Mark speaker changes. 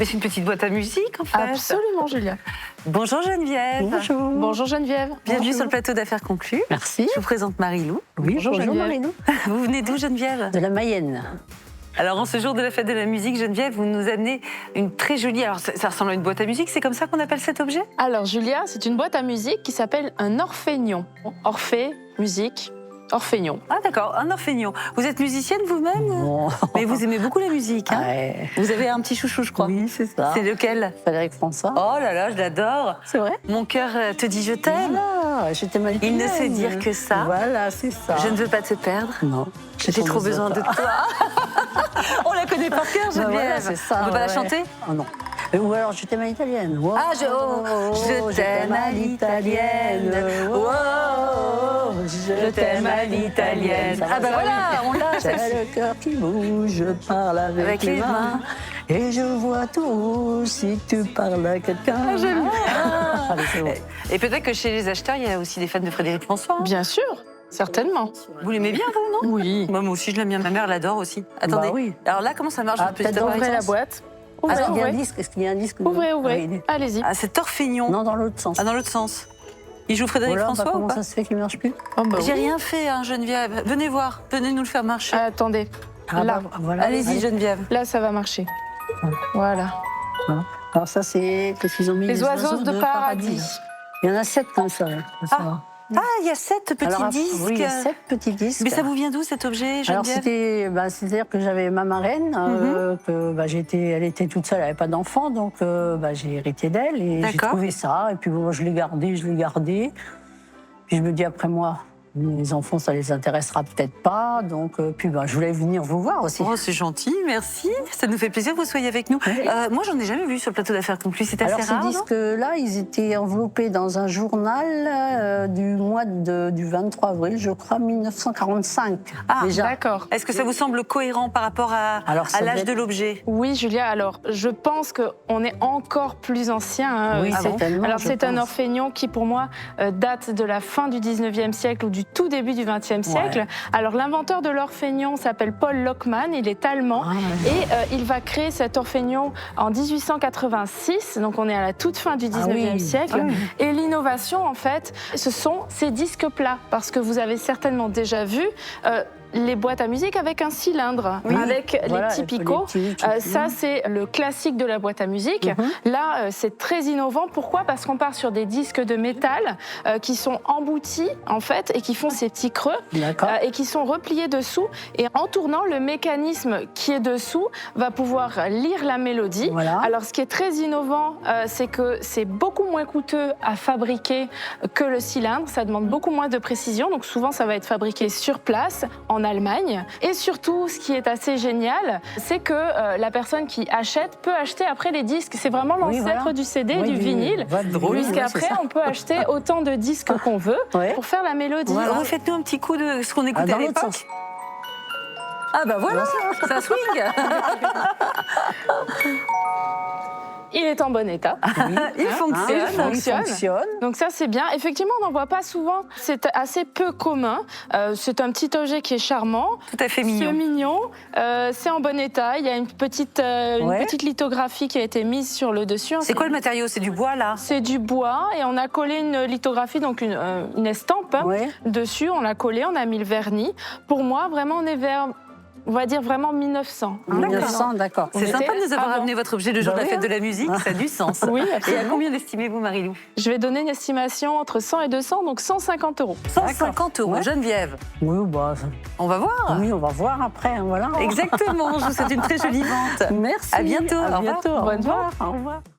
Speaker 1: Mais c'est une petite boîte à musique, en fait.
Speaker 2: Absolument, Julia.
Speaker 1: Bonjour Geneviève.
Speaker 3: Bonjour.
Speaker 2: Bonjour Geneviève.
Speaker 1: Bienvenue
Speaker 3: Bonjour.
Speaker 1: sur le plateau d'Affaires conclues.
Speaker 3: Merci.
Speaker 1: Je vous présente Marie-Lou.
Speaker 3: Oui,
Speaker 2: Bonjour,
Speaker 3: bonjour
Speaker 2: Geneviève.
Speaker 3: Marie-Lou.
Speaker 1: Vous venez d'où, Geneviève?
Speaker 3: De la Mayenne.
Speaker 1: Alors, en ce jour de la fête de la musique, Geneviève, vous nous amenez une très jolie... Alors, ça ressemble à une boîte à musique, c'est comme ça qu'on appelle cet objet?
Speaker 2: Alors Julia, c'est une boîte à musique qui s'appelle un orphénion. Orphée, musique, orphénion.
Speaker 1: Ah, d'accord, un orphénion. Vous êtes musicienne vous-même?
Speaker 3: Bon.
Speaker 1: Mais vous aimez beaucoup la musique, hein?
Speaker 3: Ouais.
Speaker 1: Vous avez un petit chouchou, je crois.
Speaker 3: Oui, c'est ça.
Speaker 1: C'est lequel?
Speaker 3: Frédéric François.
Speaker 1: Oh là là, je l'adore.
Speaker 3: C'est vrai?
Speaker 1: Mon cœur te dit je t'aime.
Speaker 3: Ah, j'étais mal.
Speaker 1: Il ne sait dire que ça.
Speaker 3: Voilà, c'est ça.
Speaker 1: Je ne veux pas te perdre.
Speaker 3: Non.
Speaker 1: J'ai trop besoin de toi. On la connaît par cœur, Geneviève.
Speaker 3: Voilà, c'est ça.
Speaker 1: On peut pas la
Speaker 3: ouais.
Speaker 1: chanter?
Speaker 3: Oh non. Ou alors je t'aime à l'italienne. Wow.
Speaker 1: Ah, je t'aime à l'italienne.
Speaker 3: Wow,
Speaker 1: Je t'aime à l'italienne.
Speaker 3: Ça va,
Speaker 1: Ah bah
Speaker 3: ça
Speaker 1: voilà,
Speaker 3: va.
Speaker 1: on l'a,
Speaker 3: J'ai
Speaker 1: celle-ci.
Speaker 3: le cœur qui bouge, je parle avec les mains. Et je vois tout si tu parles à quelqu'un.
Speaker 1: Ah, j'aime bien.
Speaker 3: Allez, c'est bon.
Speaker 1: Et peut-être que chez les acheteurs, il y a aussi des fans de Frédéric François. hein.
Speaker 2: Bien sûr, certainement.
Speaker 1: Vous l'aimez bien, vous, non?
Speaker 2: Oui.
Speaker 1: Moi aussi, je l'aime bien. Ma mère l'adore aussi. Attendez.
Speaker 3: Bah oui.
Speaker 1: Alors là, comment ça marche,
Speaker 3: Ah,
Speaker 1: votre petite
Speaker 3: peut-être
Speaker 2: Ouvrez la
Speaker 1: apparaissance?
Speaker 2: boîte.
Speaker 3: Est-ce
Speaker 2: Ouvrez,
Speaker 3: qu'il y a un
Speaker 2: ouvrez.
Speaker 3: disque? Est-ce qu'il y a un disque?
Speaker 2: Ouvrez,
Speaker 3: Ah,
Speaker 2: ouvrez.
Speaker 3: oui.
Speaker 2: Allez-y.
Speaker 1: Ah, cet orphénion.
Speaker 3: Non, dans l'autre sens.
Speaker 1: Ah, dans l'autre sens. Il joue Frédéric
Speaker 3: Voilà,
Speaker 1: François
Speaker 3: comment
Speaker 1: ou pas?
Speaker 3: ça se fait qu'il ne marche plus?
Speaker 2: Oh, bah
Speaker 1: J'ai
Speaker 2: oui.
Speaker 1: rien fait, hein, Geneviève. Venez voir. Venez nous le faire marcher.
Speaker 2: Attendez.
Speaker 3: Ah,
Speaker 2: Là.
Speaker 3: bah, voilà.
Speaker 1: Allez-y, Geneviève.
Speaker 2: Là, ça va marcher. Voilà.
Speaker 3: Voilà. Alors ça, c'est qu'est-ce qu'ils ont mis?
Speaker 2: Les oiseaux de paradis.
Speaker 3: Il y en a 7 comme ça. Ça va.
Speaker 1: Ah, il y a 7 petits
Speaker 3: Alors,
Speaker 1: disques.
Speaker 3: Oui, il y a 7 petits disques.
Speaker 1: Mais ça vous vient d'où, cet objet,
Speaker 3: Alors
Speaker 1: Geneviève?
Speaker 3: c'est-à-dire que j'avais ma marraine, elle était toute seule, elle n'avait pas d'enfant, donc j'ai hérité d'elle et j'ai
Speaker 1: D'accord.
Speaker 3: trouvé ça. Et puis bon, je l'ai gardé. Puis je me dis après moi, les enfants ça les intéressera peut-être pas, donc je voulais venir vous voir aussi.
Speaker 1: Oh, c'est gentil, merci. Ça nous fait plaisir que vous soyez avec nous.
Speaker 3: Oui.
Speaker 1: Moi, j'en ai jamais vu sur le plateau d'Affaires conclues. C'est assez
Speaker 3: Alors ces
Speaker 1: rare, non?
Speaker 3: disques-là, ils étaient enveloppés dans un journal du 23 avril, je crois, 1945.
Speaker 1: Ah,
Speaker 3: déjà.
Speaker 2: D'accord.
Speaker 1: Est-ce que ça vous semble cohérent par rapport
Speaker 3: Alors, ça
Speaker 1: à l'âge
Speaker 3: devait
Speaker 1: de
Speaker 3: être-
Speaker 1: l'objet?
Speaker 2: Oui, Julia, alors je pense qu'on est encore plus ancien. hein,
Speaker 3: Oui,
Speaker 2: ah bon
Speaker 3: certainement.
Speaker 2: Alors
Speaker 3: je
Speaker 2: c'est un
Speaker 3: pense.
Speaker 2: orphénion qui pour moi date de la fin du 19e siècle ou du tout début du 20e siècle.
Speaker 3: Ouais.
Speaker 2: Alors l'inventeur de l'orphénion s'appelle Paul Lockmann, il est allemand
Speaker 3: Ah,
Speaker 2: et il va créer cet orphénion en 1886, donc on est à la toute fin du 19e
Speaker 3: oui.
Speaker 2: siècle.
Speaker 1: Ah oui.
Speaker 2: Et l'innovation en fait, ce sont ces disques plats parce que vous avez certainement déjà vu les boîtes à musique avec un cylindre,
Speaker 3: Oui.
Speaker 2: avec
Speaker 3: Voilà,
Speaker 2: les petits picots.
Speaker 3: les petits
Speaker 2: Ça, c'est le classique de la boîte à musique. Là, c'est très innovant. Pourquoi? Parce qu'on part sur des disques de métal qui sont emboutis, en fait, et qui font ces petits creux
Speaker 3: D'accord.
Speaker 2: et qui sont repliés dessous. Et en tournant, le mécanisme qui est dessous va pouvoir lire la mélodie.
Speaker 3: Voilà.
Speaker 2: Alors, ce qui est très innovant, c'est que c'est beaucoup moins coûteux à fabriquer que le cylindre. Ça demande beaucoup moins de précision. Donc, souvent, ça va être fabriqué sur place, en Allemagne. Et surtout, ce qui est assez génial, c'est que la personne qui achète peut acheter après les disques. C'est vraiment
Speaker 3: Oui,
Speaker 2: l'ancêtre
Speaker 3: voilà.
Speaker 2: du CD,
Speaker 3: Oui,
Speaker 2: du vinyle.
Speaker 1: Drôle,
Speaker 2: Puisqu'après, on peut acheter autant de disques qu'on veut
Speaker 3: Ouais.
Speaker 2: pour faire la mélodie.
Speaker 3: Voilà.
Speaker 1: Refaites-nous un petit coup de ce qu'on écoutait
Speaker 3: dans
Speaker 1: à
Speaker 3: l'autre
Speaker 1: l'époque.
Speaker 3: sens.
Speaker 1: Ah bah voilà, ça swing.
Speaker 2: Il est en bon état.
Speaker 1: Il fonctionne.
Speaker 2: il fonctionne.
Speaker 3: Il fonctionne.
Speaker 2: Donc ça, c'est bien. Effectivement, on n'en voit pas souvent. C'est assez peu commun. C'est un petit objet qui est charmant.
Speaker 1: Tout à fait
Speaker 2: C'est
Speaker 1: mignon.
Speaker 2: mignon. C'est en bon état. Il y a une petite lithographie qui a été mise sur le dessus.
Speaker 1: C'est quoi le matériau? C'est du bois, là?
Speaker 2: C'est du bois et on a collé une lithographie, donc une estampe
Speaker 3: Ouais.
Speaker 2: dessus. On l'a collé, on a mis le vernis. Pour moi, vraiment, on est vers, on va dire vraiment 1900.
Speaker 3: 1900, d'accord.
Speaker 1: C'est
Speaker 2: On
Speaker 1: sympa
Speaker 2: était
Speaker 1: de nous avoir
Speaker 2: avant.
Speaker 1: amené votre objet le jour
Speaker 3: Bah
Speaker 1: de la
Speaker 3: oui,
Speaker 1: fête de la musique. Ça a du sens.
Speaker 2: Oui,
Speaker 1: Et à
Speaker 2: absolument.
Speaker 1: combien l'estimez-vous, Marie-Lou?
Speaker 2: Je vais donner une estimation entre 100 et 200, donc 150 €.
Speaker 1: 150 €.
Speaker 3: Ouais.
Speaker 1: Geneviève,
Speaker 3: Oui,
Speaker 1: on va voir.
Speaker 3: oui, on va voir après. Hein, voilà.
Speaker 1: Exactement. Je vous souhaite une très jolie vente.
Speaker 3: Merci.
Speaker 1: À bientôt. Au
Speaker 3: À
Speaker 1: revoir.
Speaker 3: bientôt. Au
Speaker 2: Bonne
Speaker 3: revoir. Au revoir.